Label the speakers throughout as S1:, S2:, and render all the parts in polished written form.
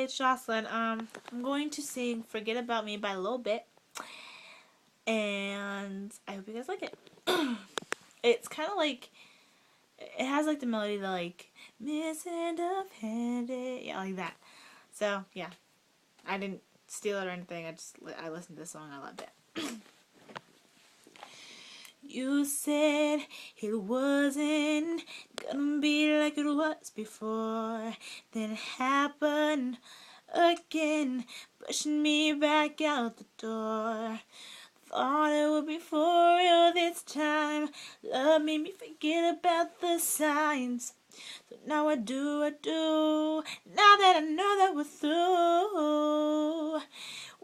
S1: it's Jocelyn. I'm going to sing Forget About Me by Lil Bit, and I hope you guys like it. It's kind of like, it has like the melody that like, misunderstood, yeah, like that. So, yeah, I didn't steal it or anything, I listened to this song, I loved it. You said it wasn't gonna be like it was before. Then it happened again, pushing me back out the door. Thought it would be for real this time. Love made me forget about the signs. So now I do. Now that I know that we're through.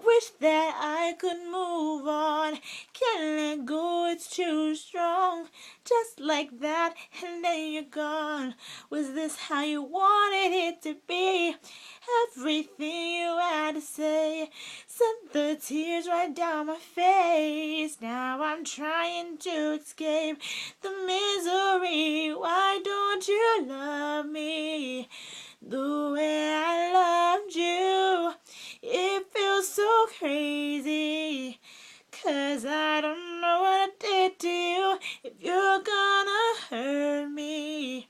S1: Wish that I could move on. Can't let go, it's too strong. Just like that, and then you're gone. Was this how you wanted it to be? Everything you had to say sent the tears right down my face. Now I'm trying to escape the misery. Why don't you love me the way I loved you? It feels so crazy, 'cause I don't know what I did to you. If you're gonna hurt me,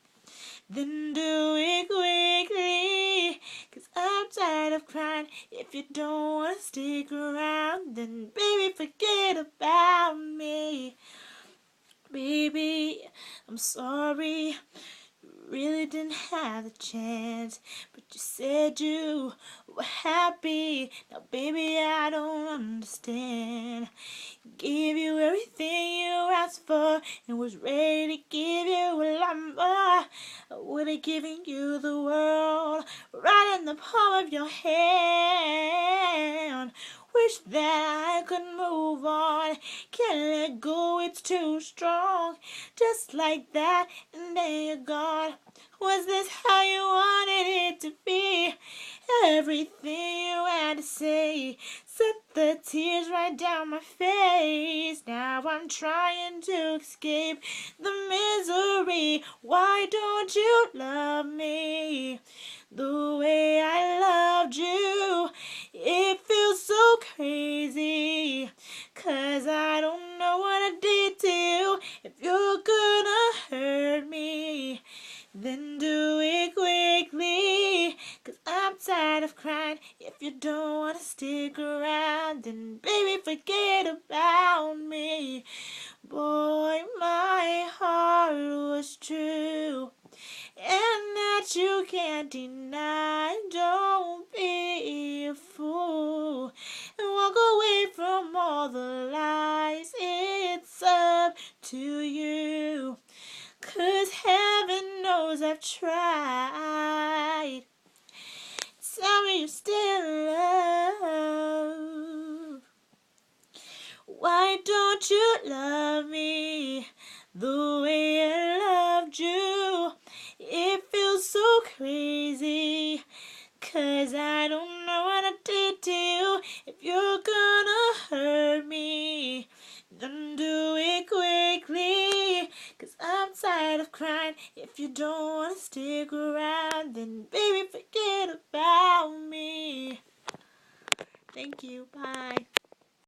S1: then do it quickly, 'cause I'm tired of crying. If you don't wanna stick around, then baby, forget about me. Baby, I'm sorry, really didn't have the chance, but you said you were happy. Now baby, I don't understand. Gave you everything you asked for and was ready to give you a lot more. I would have given you the world right in the palm of your hand. Wish that I could move on. Can't let go, it's too strong. Just like that, and then you're gone. Was this how you wanted it to be? Everything you had to say sent the tears right down my face. Now I'm trying to escape the misery. Why don't you love me the way I loved you? It feels so crazy, 'cause I don't know what I did to you. If you're gonna hurt me, then do it quickly, 'cause I'm tired of crying. If you don't wanna stick around, then baby, forget about me. Boy, my heart was true, and that you can't deny. Don't be a fool and walk away from all the lies. It's up to you, 'cause heaven knows I've tried. Tell me you still love. Why don't you love me the way I loved you? It feels so crazy, 'cause I don't know what I did to you. If you're gonna hurt me, then do it quickly, 'cause I'm tired of crying. If you don't wanna stick around, then baby, forget about me. Thank you. Bye.